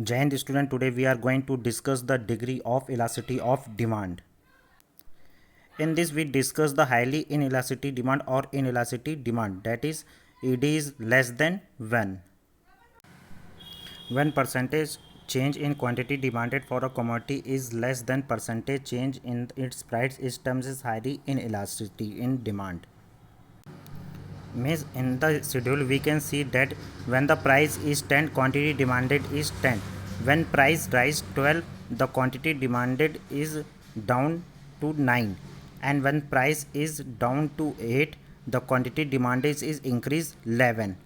Jai Hind student, today we are going to discuss the degree of elasticity of demand. In this we discuss the highly inelasticity demand or inelasticity demand, that is it is less than when percentage change in quantity demanded for a commodity is less than percentage change in its price, its terms is highly inelasticity in demand. Means in the schedule we can see that when the price is 10, quantity demanded is 10. When price rise 12, the quantity demanded is down to 9, and when price is down to 8, the quantity demanded is increased 11.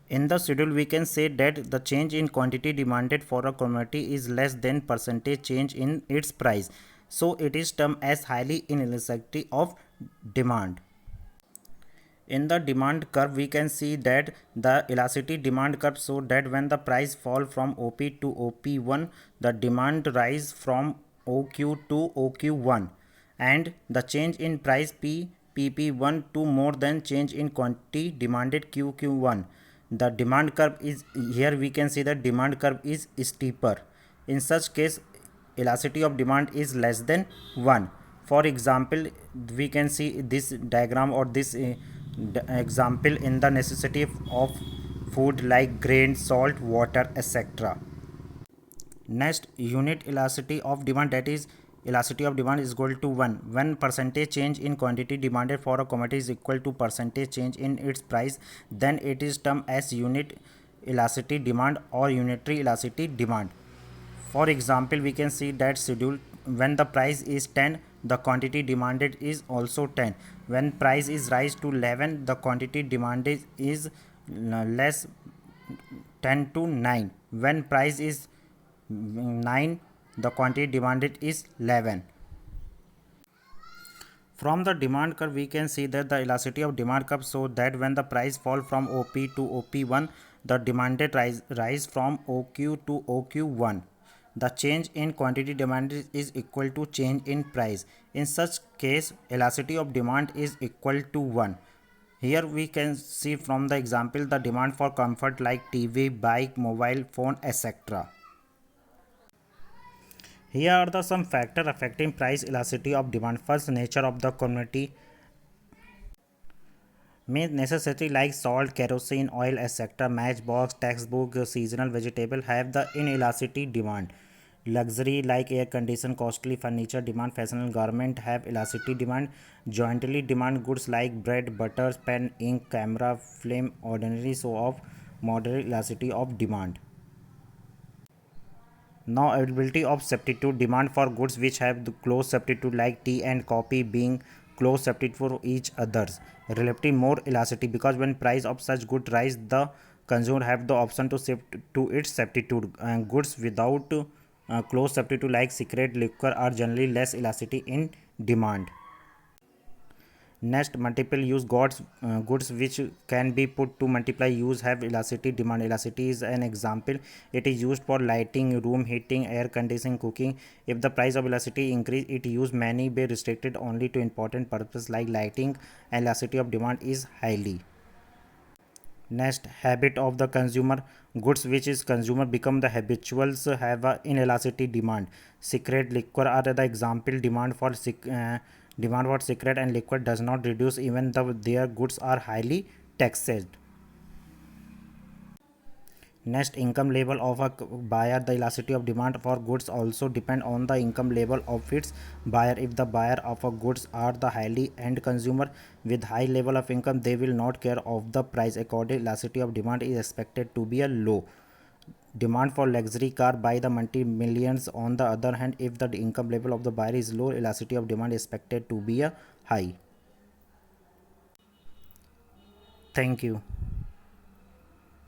In the schedule we can say that the change in quantity demanded for a commodity is less than percentage change in its price, so it is termed as highly inelasticity of demand. In the demand curve we can see that the elasticity demand curve show that when the price fall from OP to OP1, the demand rise from OQ to OQ1, and the change in price PP1 to more than change in quantity demanded QQ1. The demand curve is here, we can see that demand curve is steeper. In such case, elasticity of demand is less than 1. For example, we can see this diagram or this example in the necessity of food like grain, salt, water, etc. Next, unit elasticity of demand, that is elasticity of demand is equal to 1 when percentage change in quantity demanded for a commodity is equal to percentage change in its price, then it is termed as unit elasticity demand or unitary elasticity demand. For example, we can see that schedule when the price is 10, the quantity demanded is also 10. When price is rise to 11, the quantity demanded is less 10 to 9. When price is 9, the quantity demanded is 11. From the demand curve we can see that the elasticity of demand curve so that when the price fall from OP to OP1, the demanded rise from OQ to OQ1. The change in quantity demanded is equal to change in price. In such case, elasticity of demand is equal to 1. Here we can see from the example the demand for comfort like TV, bike, mobile phone, etc. Here are the some factors affecting price elasticity of demand. First, nature of the commodity. Main necessity like salt, kerosene, oil, etc., matchbox, textbook, seasonal vegetable have the inelasticity demand. Luxury like air condition, costly furniture demand, fashionable garment have elasticity demand. Jointly demand goods like bread, butter, pen, ink, camera, film, ordinary so of moderate elasticity of demand. Now availability of substitute demand for goods which have the close substitute like tea and coffee being close substitute for each others. Relatively more elasticity because when price of such good rise, the consumer have the option to shift to its substitute. Goods without close substitute like cigarette, liquor are generally less elasticity in demand. Next, multiple use goods which can be put to multiply use have elasticity demand. Elasticity is an example. It is used for lighting, room heating, air conditioning, cooking. If the price of elasticity increase, it use many be restricted only to important purpose like lighting. Elasticity of demand is highly. Next, habit of the consumer. Goods which is consumer become the habituals have a inelasticity demand. Cigarette, liquor are the example. Demand for cigarette and liquor does not reduce even though their goods are highly taxed. Next, income level of a buyer. The elasticity of demand for goods also depend on the income level of its buyer. If the buyer of a goods are the highly end consumer with high level of income, they will not care of the price. According, elasticity of demand is expected to be a low. Demand for luxury car by the multi-millions. On the other hand, if the income level of the buyer is low, elasticity of demand is expected to be a high. Thank you.